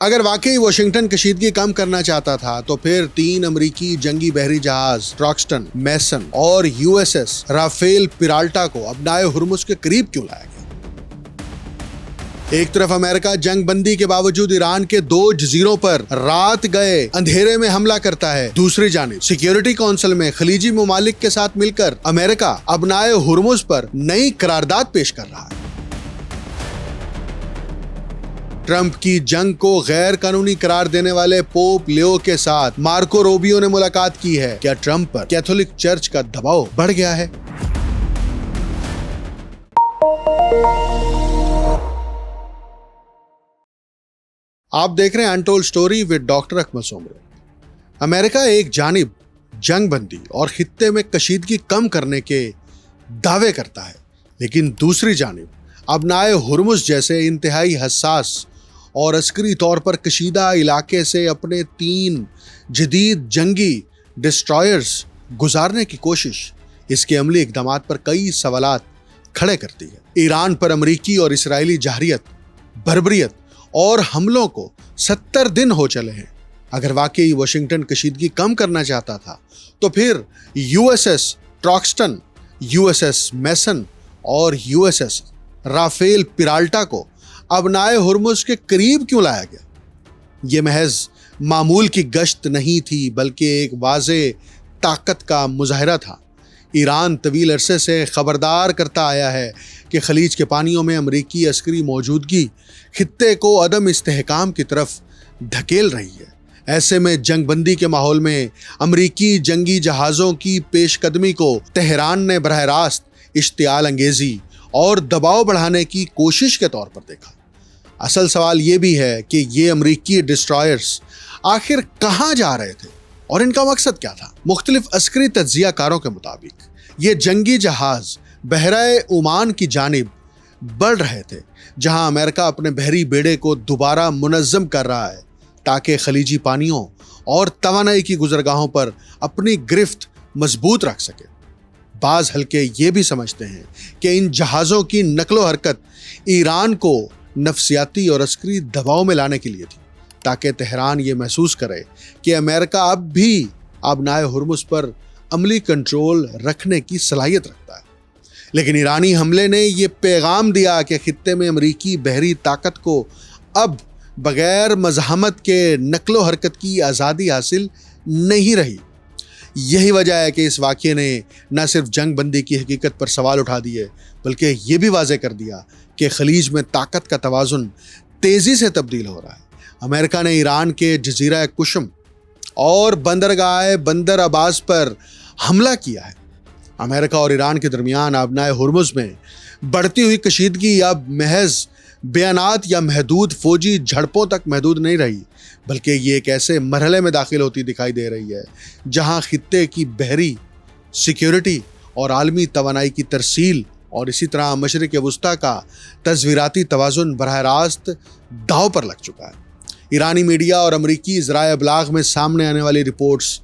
اگر واقعی واشنگٹن کشیدگی کم کرنا چاہتا تھا تو پھر 3 امریکی جنگی بحری جہاز ٹراکسٹن، میسن اور USS رافیل پیرالٹا کو ابنائے ہرمز کے قریب کیوں لایا گیا؟ ایک طرف امریکہ جنگ بندی کے باوجود ایران کے 2 جزیروں پر رات گئے اندھیرے میں حملہ کرتا ہے، دوسری جانب سیکیورٹی کونسل میں خلیجی ممالک کے ساتھ مل کر امریکہ ابنائے ہرمز پر نئی قرارداد پیش کر رہا ہے۔ ٹرمپ کی جنگ کو غیر قانونی قرار دینے والے پوپ لیو کے ساتھ مارکو روبیو نے ملاقات کی ہے۔ کیا ٹرمپ پر کیتھولک چرچ کا دباؤ بڑھ گیا ہے؟ آپ دیکھ رہے ہیں انٹولڈ سٹوری ود ڈاکٹر اکمل سومرے۔ امریکہ ایک جانب جنگ بندی اور خطے میں کشیدگی کم کرنے کے دعوے کرتا ہے، لیکن دوسری جانب ابنائے ہرمز جیسے انتہائی حساس اور عسکری طور پر کشیدہ علاقے سے اپنے 3 جدید جنگی ڈسٹرائرز گزارنے کی کوشش اس کے عملی اقدامات پر کئی سوالات کھڑے کرتی ہے۔ ایران پر امریکی اور اسرائیلی جارحیت، بربریت اور حملوں کو 70 دن ہو چلے ہیں۔ اگر واقعی واشنگٹن کشیدگی کم کرنا چاہتا تھا تو پھر USS ٹراکسٹن، USS میسن اور USS رافیل پیرالٹا کو ابنائے ہرمز کے قریب کیوں لایا گیا؟ یہ محض معمول کی گشت نہیں تھی، بلکہ ایک واضح طاقت کا مظاہرہ تھا۔ ایران طویل عرصے سے خبردار کرتا آیا ہے کہ خلیج کے پانیوں میں امریکی عسکری موجودگی خطے کو عدم استحکام کی طرف دھکیل رہی ہے۔ ایسے میں جنگ بندی کے ماحول میں امریکی جنگی جہازوں کی پیش قدمی کو تہران نے براہ راست اشتعال انگیزی اور دباؤ بڑھانے کی کوشش کے طور پر دیکھا۔ اصل سوال یہ بھی ہے کہ یہ امریکی ڈسٹرائرز آخر کہاں جا رہے تھے اور ان کا مقصد کیا تھا؟ مختلف عسکری تجزیہ کاروں کے مطابق یہ جنگی جہاز بحیرہ عمان کی جانب بڑھ رہے تھے، جہاں امریکہ اپنے بحری بیڑے کو دوبارہ منظم کر رہا ہے تاکہ خلیجی پانیوں اور توانائی کی گزرگاہوں پر اپنی گرفت مضبوط رکھ سکے۔ بعض حلقے یہ بھی سمجھتے ہیں کہ ان جہازوں کی نقل و حرکت ایران کو نفسیاتی اور عسکری دباؤ میں لانے کے لیے تھی، تاکہ تہران یہ محسوس کرے کہ امریکہ اب بھی ابنائے ہرمز پر عملی کنٹرول رکھنے کی صلاحیت رکھتا ہے۔ لیکن ایرانی حملے نے یہ پیغام دیا کہ خطے میں امریکی بحری طاقت کو اب بغیر مزاحمت کے نقل و حرکت کی آزادی حاصل نہیں رہی۔ یہی وجہ ہے کہ اس واقعے نے نہ صرف جنگ بندی کی حقیقت پر سوال اٹھا دیے، بلکہ یہ بھی واضح کر دیا کہ خلیج میں طاقت کا توازن تیزی سے تبدیل ہو رہا ہے۔ امریکہ نے ایران کے جزیرہ قشم اور بندرگاہ بندر عباس پر حملہ کیا ہے۔ امریکہ اور ایران کے درمیان ابنائے ہرمز میں بڑھتی ہوئی کشیدگی اب محض بیانات یا محدود فوجی جھڑپوں تک محدود نہیں رہی، بلکہ یہ ایک ایسے مرحلے میں داخل ہوتی دکھائی دے رہی ہے جہاں خطے کی بحری سیکیورٹی اور عالمی توانائی کی ترسیل اور اسی طرح مشرق وسطیٰ کا تصویراتی توازن براہ راست داؤ پر لگ چکا ہے۔ ایرانی میڈیا اور امریکی ذرائع ابلاغ میں سامنے آنے والی رپورٹس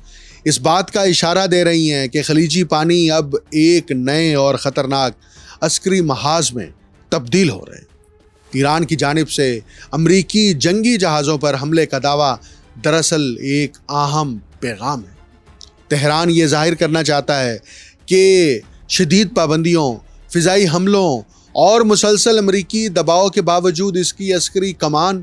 اس بات کا اشارہ دے رہی ہیں کہ خلیجی پانی اب ایک نئے اور خطرناک عسکری محاذ میں تبدیل ہو رہے ہیں۔ ایران کی جانب سے امریکی جنگی جہازوں پر حملے کا دعویٰ دراصل ایک اہم پیغام ہے۔ تہران یہ ظاہر کرنا چاہتا ہے کہ شدید پابندیوں، فضائی حملوں اور مسلسل امریکی دباؤ کے باوجود اس کی عسکری کمان،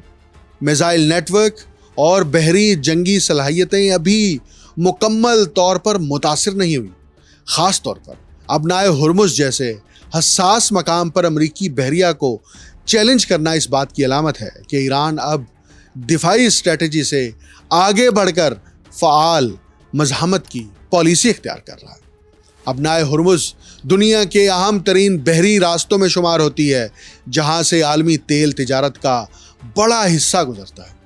میزائل نیٹ ورک اور بحری جنگی صلاحیتیں ابھی مکمل طور پر متاثر نہیں ہوئی۔ خاص طور پر ابنائے ہرمز جیسے حساس مقام پر امریکی بحریہ کو چیلنج کرنا اس بات کی علامت ہے کہ ایران اب دفاعی اسٹریٹجی سے آگے بڑھ کر فعال مزاحمت کی پالیسی اختیار کر رہا ہے۔ ابنائے ہرمز دنیا کے اہم ترین بحری راستوں میں شمار ہوتی ہے، جہاں سے عالمی تیل تجارت کا بڑا حصہ گزرتا ہے۔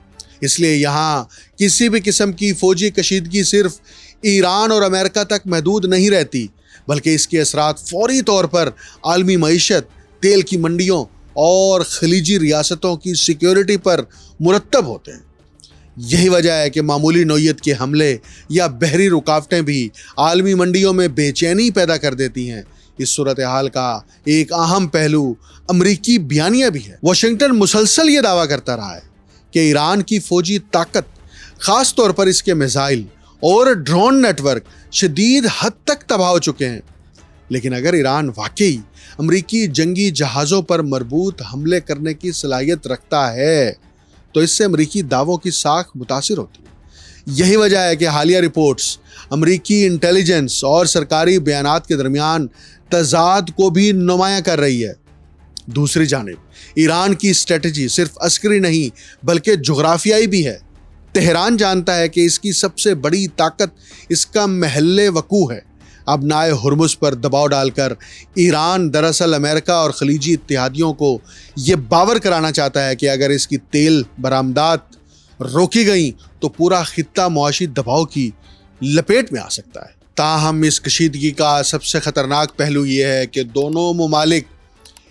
اس لیے یہاں کسی بھی قسم کی فوجی کشیدگی صرف ایران اور امریکہ تک محدود نہیں رہتی، بلکہ اس کے اثرات فوری طور پر عالمی معیشت، تیل کی منڈیوں اور خلیجی ریاستوں کی سیکیورٹی پر مرتب ہوتے ہیں۔ یہی وجہ ہے کہ معمولی نوعیت کے حملے یا بحری رکاوٹیں بھی عالمی منڈیوں میں بے چینی پیدا کر دیتی ہیں۔ اس صورتحال کا ایک اہم پہلو امریکی بیانیہ بھی ہے۔ واشنگٹن مسلسل یہ دعویٰ کرتا رہا ہے کہ ایران کی فوجی طاقت، خاص طور پر اس کے میزائل اور ڈرون نیٹ ورک شدید حد تک تباہ ہو چکے ہیں۔ لیکن اگر ایران واقعی امریکی جنگی جہازوں پر مربوط حملے کرنے کی صلاحیت رکھتا ہے تو اس سے امریکی دعووں کی ساکھ متاثر ہوتی ہے۔ یہی وجہ ہے کہ حالیہ رپورٹس امریکی انٹیلیجنس اور سرکاری بیانات کے درمیان تضاد کو بھی نمایاں کر رہی ہے۔ دوسری جانب ایران کی اسٹریٹجی صرف عسکری نہیں بلکہ جغرافیائی بھی ہے۔ تہران جانتا ہے کہ اس کی سب سے بڑی طاقت اس کا محل وقوع ہے۔ ابنائے ہرمز پر دباؤ ڈال کر ایران دراصل امریکہ اور خلیجی اتحادیوں کو یہ باور کرانا چاہتا ہے کہ اگر اس کی تیل برآمدات روکی گئیں تو پورا خطہ معاشی دباؤ کی لپیٹ میں آ سکتا ہے۔ تاہم اس کشیدگی کا سب سے خطرناک پہلو یہ ہے کہ دونوں ممالک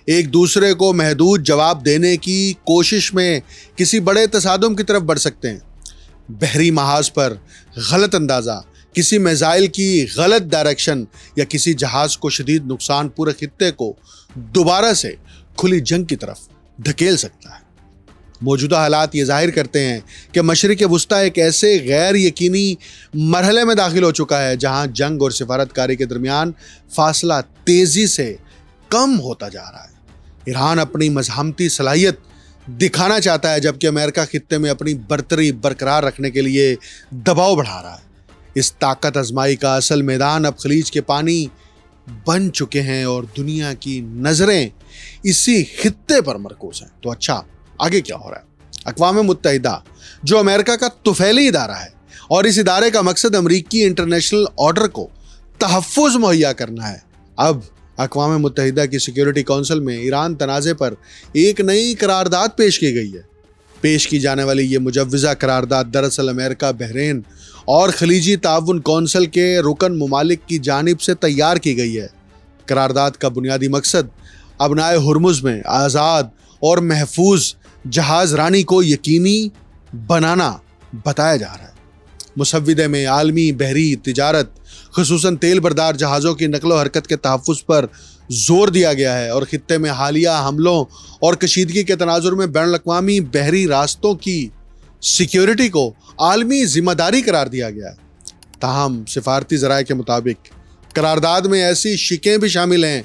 ایک دوسرے کو محدود جواب دینے کی کوشش میں کسی بڑے تصادم کی طرف بڑھ سکتے ہیں۔ بحری محاذ پر غلط اندازہ، کسی میزائل کی غلط ڈائریکشن یا کسی جہاز کو شدید نقصان پورے خطے کو دوبارہ سے کھلی جنگ کی طرف دھکیل سکتا ہے۔ موجودہ حالات یہ ظاہر کرتے ہیں کہ مشرق وسطیٰ ایک ایسے غیر یقینی مرحلے میں داخل ہو چکا ہے جہاں جنگ اور سفارتکاری کے درمیان فاصلہ تیزی سے کم ہوتا جا رہا ہے۔ ایران اپنی مزاحمتی صلاحیت دکھانا چاہتا ہے جبکہ امریکہ خطے میں اپنی برتری برقرار رکھنے کے لیے دباؤ بڑھا رہا ہے۔ اس طاقت آزمائی کا اصل میدان اب خلیج کے پانی بن چکے ہیں اور دنیا کی نظریں اسی خطے پر مرکوز ہیں۔ تو اچھا، آگے کیا ہو رہا ہے؟ اقوام متحدہ جو امریکہ کا طفیلی ادارہ ہے اور اس ادارے کا مقصد امریکی انٹرنیشنل آرڈر کو تحفظ مہیا کرنا ہے، اب اقوام متحدہ کی سیکیورٹی کونسل میں ایران تنازع پر ایک نئی قرارداد پیش کی گئی ہے۔ پیش کی جانے والی یہ مجوزہ قرارداد دراصل امریکہ، بحرین اور خلیجی تعاون کونسل کے رکن ممالک کی جانب سے تیار کی گئی ہے۔ قرارداد کا بنیادی مقصد ابنائے ہرمز میں آزاد اور محفوظ جہاز رانی کو یقینی بنانا بتایا جا رہا ہے۔ مسودے میں عالمی بحری تجارت، خصوصاً تیل بردار جہازوں کی نقل و حرکت کے تحفظ پر زور دیا گیا ہے اور خطے میں حالیہ حملوں اور کشیدگی کے تناظر میں بین الاقوامی بحری راستوں کی سیکیورٹی کو عالمی ذمہ داری قرار دیا گیا ہے۔ تاہم سفارتی ذرائع کے مطابق قرارداد میں ایسی شقیں بھی شامل ہیں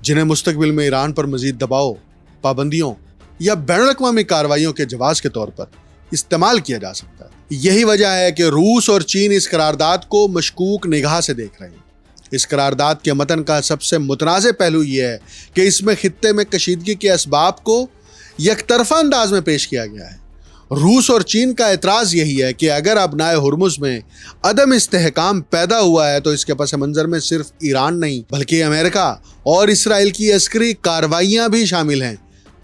جنہیں مستقبل میں ایران پر مزید دباؤ، پابندیوں یا بین الاقوامی کارروائیوں کے جواز کے طور پر استعمال کیا جا سکتا ہے۔ یہی وجہ ہے کہ روس اور چین اس قرارداد کو مشکوک نگاہ سے دیکھ رہے ہیں۔ اس قرارداد کے متن کا سب سے متنازع پہلو یہ ہے کہ اس میں خطے میں کشیدگی کے اسباب کو یک طرفہ انداز میں پیش کیا گیا ہے۔ روس اور چین کا اعتراض یہی ہے کہ اگر ابنائے ہرمز میں عدم استحکام پیدا ہوا ہے تو اس کے پس منظر میں صرف ایران نہیں بلکہ امریکہ اور اسرائیل کی عسکری کارروائیاں بھی شامل ہیں۔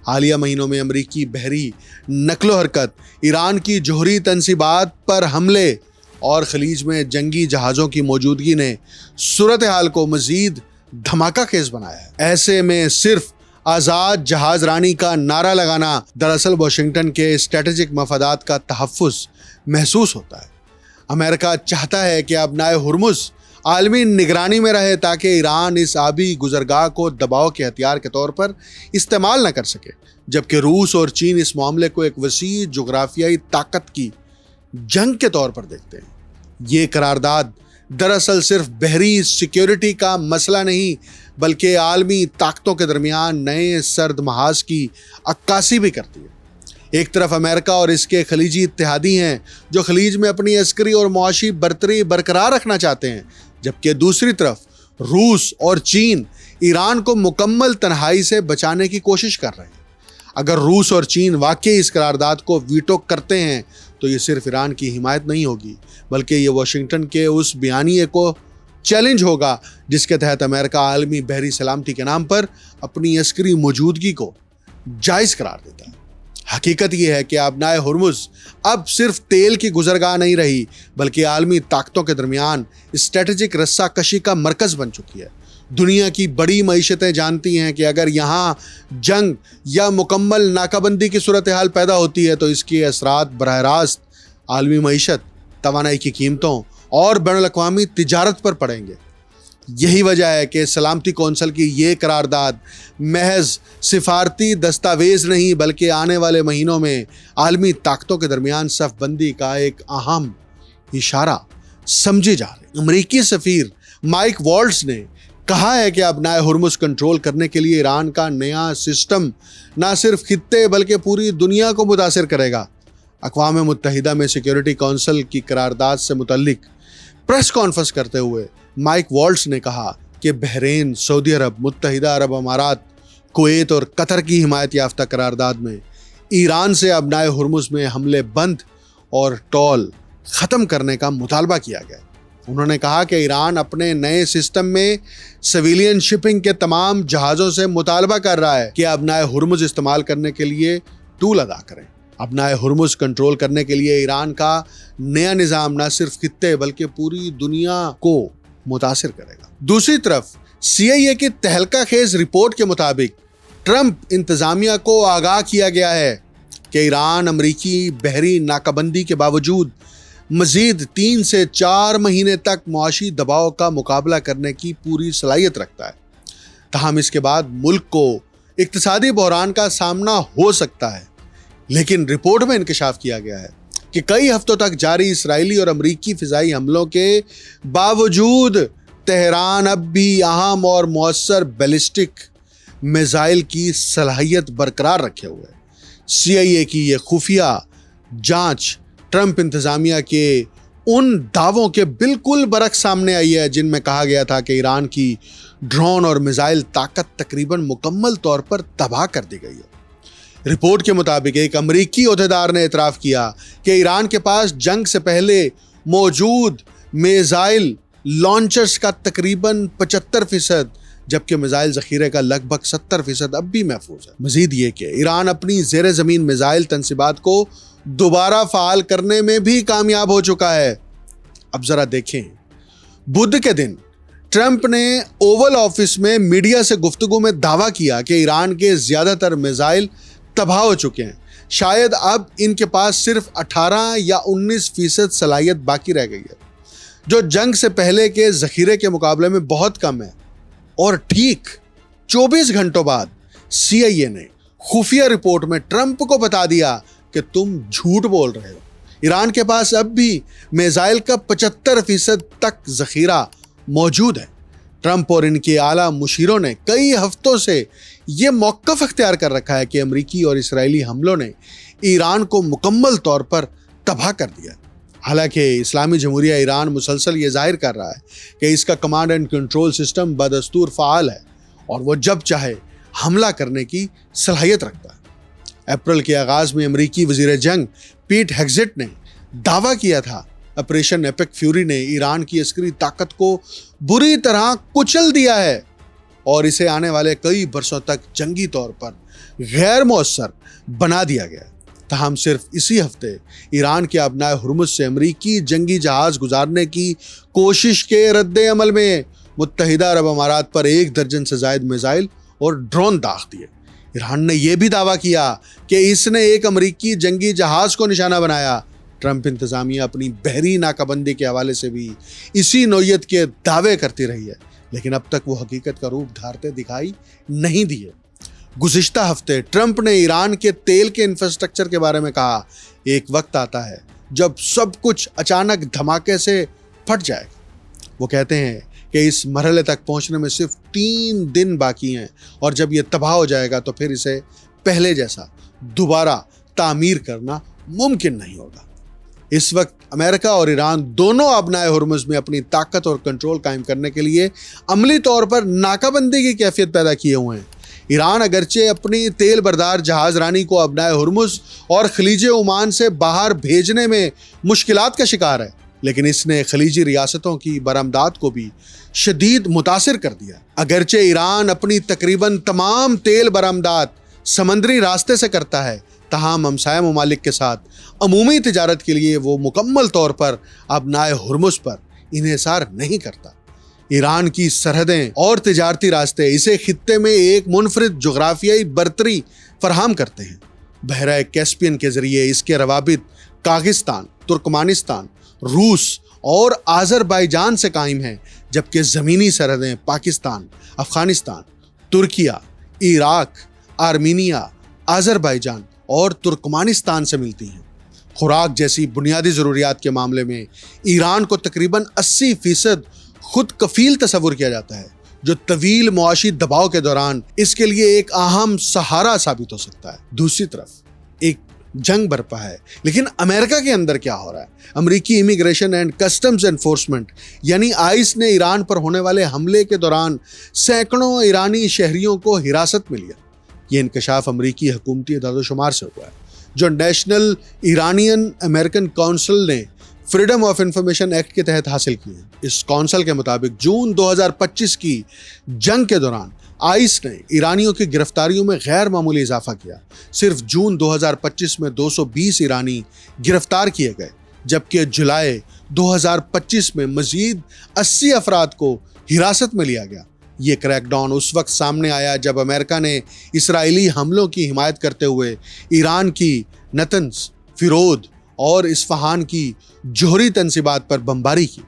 حالیہ مہینوں میں امریکی بحری نقل و حرکت، ایران کی جوہری تنصیبات پر حملے اور خلیج میں جنگی جہازوں کی موجودگی نے صورتحال کو مزید دھماکہ خیز بنایا ہے۔ ایسے میں صرف آزاد جہاز رانی کا نعرہ لگانا دراصل واشنگٹن کے اسٹریٹجک مفادات کا تحفظ محسوس ہوتا ہے۔ امریکہ چاہتا ہے کہ ابنائے ہرمز عالمی نگرانی میں رہے تاکہ ایران اس آبی گزرگاہ کو دباؤ کے ہتھیار کے طور پر استعمال نہ کر سکے، جبکہ روس اور چین اس معاملے کو ایک وسیع جغرافیائی طاقت کی جنگ کے طور پر دیکھتے ہیں۔ یہ قرارداد دراصل صرف بحری سیکیورٹی کا مسئلہ نہیں بلکہ عالمی طاقتوں کے درمیان نئے سرد محاذ کی عکاسی بھی کرتی ہے۔ ایک طرف امریکہ اور اس کے خلیجی اتحادی ہیں جو خلیج میں اپنی عسکری اور معاشی برتری برقرار رکھنا چاہتے ہیں، جبکہ دوسری طرف روس اور چین ایران کو مکمل تنہائی سے بچانے کی کوشش کر رہے ہیں۔ اگر روس اور چین واقعی اس قرارداد کو ویٹو کرتے ہیں تو یہ صرف ایران کی حمایت نہیں ہوگی بلکہ یہ واشنگٹن کے اس بیانیے کو چیلنج ہوگا جس کے تحت امریکہ عالمی بحری سلامتی کے نام پر اپنی عسکری موجودگی کو جائز قرار دیتا ہے۔ حقیقت یہ ہے کہ ابنائے ہرمز اب صرف تیل کی گزرگاہ نہیں رہی بلکہ عالمی طاقتوں کے درمیان اسٹریٹجک رسہ کشی کا مرکز بن چکی ہے۔ دنیا کی بڑی معیشتیں جانتی ہیں کہ اگر یہاں جنگ یا مکمل ناکہ بندی کی صورتحال پیدا ہوتی ہے تو اس کے اثرات براہ راست عالمی معیشت، توانائی کی قیمتوں اور بین الاقوامی تجارت پر پڑیں گے۔ یہی وجہ ہے کہ سلامتی کونسل کی یہ قرارداد محض سفارتی دستاویز نہیں بلکہ آنے والے مہینوں میں عالمی طاقتوں کے درمیان صف بندی کا ایک اہم اشارہ سمجھی جا رہی ہے۔ امریکی سفیر مائک والٹز نے کہا ہے کہ ابنائے ہرمز کنٹرول کرنے کے لیے ایران کا نیا سسٹم نہ صرف خطے بلکہ پوری دنیا کو متاثر کرے گا۔ اقوام متحدہ میں سیکیورٹی کونسل کی قرارداد سے متعلق پریس کانفرنس کرتے ہوئے مائک والٹز نے کہا کہ بحرین، سعودی عرب، متحدہ عرب امارات، کویت اور قطر کی حمایت یافتہ قرارداد میں ایران سے ابنائے ہرمز میں حملے بند اور ٹول ختم کرنے کا مطالبہ کیا گیا۔ انہوں نے کہا کہ ایران اپنے نئے سسٹم میں سویلین شپنگ کے تمام جہازوں سے مطالبہ کر رہا ہے کہ ابنائے ہرمز استعمال کرنے کے لیے ٹول ادا کریں۔ ابنائے ہرمز کنٹرول کرنے کے لیے ایران کا نیا نظام نہ صرف خطے بلکہ پوری دنیا کو متاثر کرے گا۔ دوسری طرف CIA کی تہلکہ خیز رپورٹ کے مطابق ٹرمپ انتظامیہ کو آگاہ کیا گیا ہے کہ ایران امریکی بحری ناکہ بندی کے باوجود مزید 3 سے 4 مہینے تک معاشی دباؤ کا مقابلہ کرنے کی پوری صلاحیت رکھتا ہے۔ تاہم اس کے بعد ملک کو اقتصادی بحران کا سامنا ہو سکتا ہے، لیکن رپورٹ میں انکشاف کیا گیا ہے کہ کئی ہفتوں تک جاری اسرائیلی اور امریکی فضائی حملوں کے باوجود تہران اب بھی اہم اور مؤثر بیلسٹک میزائل کی صلاحیت برقرار رکھے ہوئے ہے۔ CIA کی یہ خفیہ جانچ ٹرمپ انتظامیہ کے ان دعووں کے بالکل برعکس سامنے آئی ہے جن میں کہا گیا تھا کہ ایران کی ڈرون اور میزائل طاقت تقریباً مکمل طور پر تباہ کر دی گئی ہے۔ رپورٹ کے مطابق ایک امریکی عہدیدار نے اعتراف کیا کہ ایران کے پاس جنگ سے پہلے موجود میزائل لانچرز کا تقریباً 75%، جبکہ میزائل ذخیرے کا لگ بھگ 70% اب بھی محفوظ ہے۔ مزید یہ کہ ایران اپنی زیر زمین میزائل تنصیبات کو دوبارہ فعال کرنے میں بھی کامیاب ہو چکا ہے۔ اب ذرا دیکھیں، بدھ کے دن ٹرمپ نے اوول آفس میں میڈیا سے گفتگو میں دعویٰ کیا کہ ایران کے زیادہ تر میزائل تباہ ہو چکے ہیں، شاید اب ان کے پاس صرف 18 یا 19% صلاحیت باقی رہ گئی ہے، جو جنگ سے پہلے کے ذخیرے کے مقابلے میں بہت کم ہے۔ اور ٹھیک 24 گھنٹوں بعد CIA نے خفیہ رپورٹ میں ٹرمپ کو بتا دیا کہ تم جھوٹ بول رہے ہو، ایران کے پاس اب بھی میزائل کا 75% تک ذخیرہ موجود ہے۔ ٹرمپ اور ان کے اعلیٰ مشیروں نے کئی ہفتوں سے یہ موقف اختیار کر رکھا ہے کہ امریکی اور اسرائیلی حملوں نے ایران کو مکمل طور پر تباہ کر دیا۔ حالانکہ اسلامی جمہوریہ ایران مسلسل یہ ظاہر کر رہا ہے کہ اس کا کمانڈ اینڈ کنٹرول سسٹم بدستور فعال ہے اور وہ جب چاہے حملہ کرنے کی صلاحیت رکھتا ہے۔ اپریل کے آغاز میں امریکی وزیر جنگ پیٹ ہیگزٹ نے دعویٰ کیا تھا آپریشن ایپک فیوری نے ایران کی عسکری طاقت کو بری طرح کچل دیا ہے اور اسے آنے والے کئی برسوں تک جنگی طور پر غیر مؤثر بنا دیا گیا۔ تاہم صرف اسی ہفتے ایران کے ابنائے ہرمز سے امریکی جنگی جہاز گزارنے کی کوشش کے رد عمل میں متحدہ عرب امارات پر 1 درجن سے زائد میزائل اور ڈرون داغ دیے۔ ایران نے یہ بھی دعویٰ کیا کہ اس نے ایک امریکی جنگی جہاز کو نشانہ بنایا۔ ٹرمپ انتظامیہ اپنی بحری ناکہ بندی کے حوالے سے بھی اسی نوعیت کے دعوے کرتی رہی ہے، لیکن اب تک وہ حقیقت کا روپ دھارتے دکھائی نہیں دیے۔ گزشتہ ہفتے ٹرمپ نے ایران کے تیل کے انفراسٹرکچر کے بارے میں کہا، ایک وقت آتا ہے جب سب کچھ اچانک دھماکے سے پھٹ جائے گا۔ وہ کہتے ہیں کہ اس مرحلے تک پہنچنے میں صرف 3 دن باقی ہیں اور جب یہ تباہ ہو جائے گا تو پھر اسے پہلے جیسا دوبارہ تعمیر کرنا ممکن نہیں ہوگا۔ اس وقت امریکہ اور ایران دونوں ابنائے ہرمز میں اپنی طاقت اور کنٹرول قائم کرنے کے لیے عملی طور پر ناکہ بندی کی کیفیت پیدا کیے ہوئے ہیں۔ ایران اگرچہ اپنی تیل بردار جہاز رانی کو ابنائے ہرمز اور خلیج عمان سے باہر بھیجنے میں مشکلات کا شکار ہے، لیکن اس نے خلیجی ریاستوں کی برآمدات کو بھی شدید متاثر کر دیا۔ اگرچہ ایران اپنی تقریباً تمام تیل برآمدات سمندری راستے سے کرتا ہے، تاہم ہمسایہ ممالک کے ساتھ عمومی تجارت کے لیے وہ مکمل طور پر ابنائے ہرمز پر انحصار نہیں کرتا۔ ایران کی سرحدیں اور تجارتی راستے اسے خطے میں ایک منفرد جغرافیائی برتری فراہم کرتے ہیں۔ بحیرہ کیسپین کے ذریعے اس کے روابط قازقستان، ترکمانستان، روس اور آذربائیجان سے قائم ہیں، جبکہ زمینی سرحدیں پاکستان، افغانستان، ترکیہ، عراق، آرمینیا، آذربائیجان اور ترکمانستان سے ملتی ہیں۔ خوراک جیسی بنیادی ضروریات کے معاملے میں ایران کو تقریباً 80% خود کفیل تصور کیا جاتا ہے، جو طویل معاشی دباؤ کے دوران اس کے لیے ایک اہم سہارا ثابت ہو سکتا ہے۔ دوسری طرف ایک جنگ برپا ہے، لیکن امریکہ کے اندر کیا ہو رہا ہے؟ امریکی امیگریشن اینڈ کسٹمز انفورسمنٹ یعنی آئس نے ایران پر ہونے والے حملے کے دوران سینکڑوں ایرانی شہریوں کو حراست میں لیا۔ یہ انکشاف امریکی حکومتی اعداد و شمار سے ہوا ہے، جو نیشنل ایرانین امریکن کونسل نے فریڈم آف انفارمیشن ایکٹ کے تحت حاصل کی ہے۔ اس کونسل کے مطابق جون 2025 کی جنگ کے دوران آئس نے ایرانیوں کی گرفتاریوں میں غیر معمولی اضافہ کیا۔ صرف جون 2025 میں 220 ایرانی گرفتار کیے گئے، جبکہ جولائی 2025 میں مزید 80 افراد کو حراست میں لیا گیا۔ یہ کریک ڈاؤن اس وقت سامنے آیا جب امریکہ نے اسرائیلی حملوں کی حمایت کرتے ہوئے ایران کی نتنز، فیرود اور اصفہان کی جوہری تنصیبات پر بمباری کی۔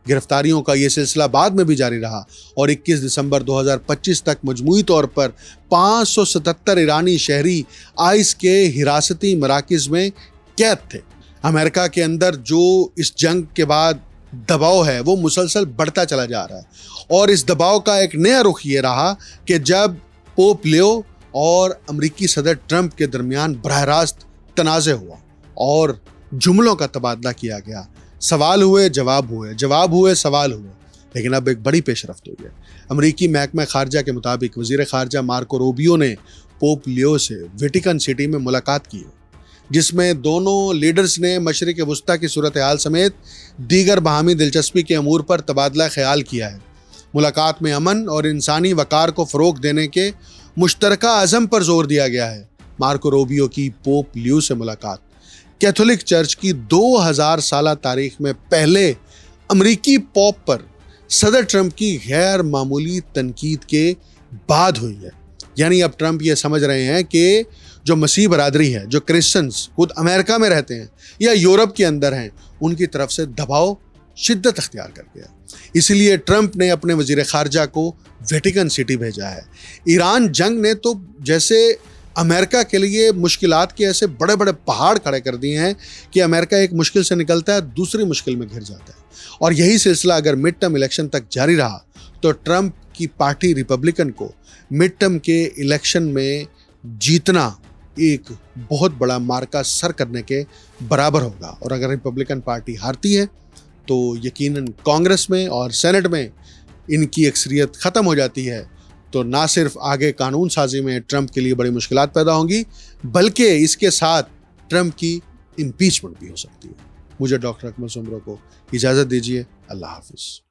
گرفتاریوں کا یہ سلسلہ بعد میں بھی جاری رہا اور 21 دسمبر 2025 تک مجموعی طور پر 577 ایرانی شہری آئس کے حراستی مراکز میں قید تھے۔ امریکہ کے اندر جو اس جنگ کے بعد دباؤ ہے وہ مسلسل بڑھتا چلا جا رہا ہے، اور اس دباؤ کا ایک نیا رخ یہ رہا کہ جب پوپ لیو اور امریکی صدر ٹرمپ کے درمیان براہ راست تنازع ہوا اور جملوں کا تبادلہ کیا گیا۔ سوال ہوئے، جواب ہوئے، جواب ہوئے، سوال ہوئے، لیکن اب ایک بڑی پیش رفت ہوئی ہے۔ امریکی محکمہ خارجہ کے مطابق وزیر خارجہ مارکو روبیو نے پوپ لیو سے ویٹیکن سٹی میں ملاقات کی ہے، جس میں دونوں لیڈرز نے مشرق وسطیٰ کی صورتحال سمیت دیگر باہمی دلچسپی کے امور پر تبادلہ خیال کیا ہے۔ ملاقات میں امن اور انسانی وقار کو فروغ دینے کے مشترکہ عزم پر زور دیا گیا ہے۔ مارکو روبیو کی پوپ لیو سے ملاقات کیتھولک چرچ کی 2000 سالہ تاریخ میں پہلے امریکی پوپ پر صدر ٹرمپ کی غیر معمولی تنقید کے بعد ہوئی ہے۔ یعنی اب ٹرمپ یہ سمجھ رہے ہیں کہ جو مسیح برادری ہے، جو کرسچنز خود امریکہ میں رہتے ہیں یا یورپ کے اندر ہیں، ان کی طرف سے دباؤ شدت اختیار کر گیا۔ اس لیے ٹرمپ نے اپنے وزیر خارجہ کو ویٹیکن سٹی بھیجا ہے۔ ایران جنگ نے تو جیسے امریکہ کے لیے مشکلات کے ایسے بڑے بڑے پہاڑ کھڑے کر دیے ہیں کہ امریکہ ایک مشکل سے نکلتا ہے، دوسری مشکل میں گھر جاتا ہے۔ اور یہی سلسلہ اگر مڈ ٹرم الیکشن تک جاری رہا تو ٹرمپ کی پارٹی ریپبلکن کو مڈ ٹرم کے الیکشن میں جیتنا ایک بہت بڑا مارکا سر کرنے کے برابر ہوگا۔ اور اگر ریپبلکن پارٹی ہارتی ہے تو یقیناً کانگریس میں اور سینٹ میں ان کی اکثریت ختم ہو جاتی ہے، تو نہ صرف آگے قانون سازی میں ٹرمپ کے لیے بڑی مشکلات پیدا ہوں گی، بلکہ اس کے ساتھ ٹرمپ کی امپیچمنٹ بھی ہو سکتی ہے۔ مجھے ڈاکٹر اکمل سومرو کو اجازت دیجیے۔ اللہ حافظ۔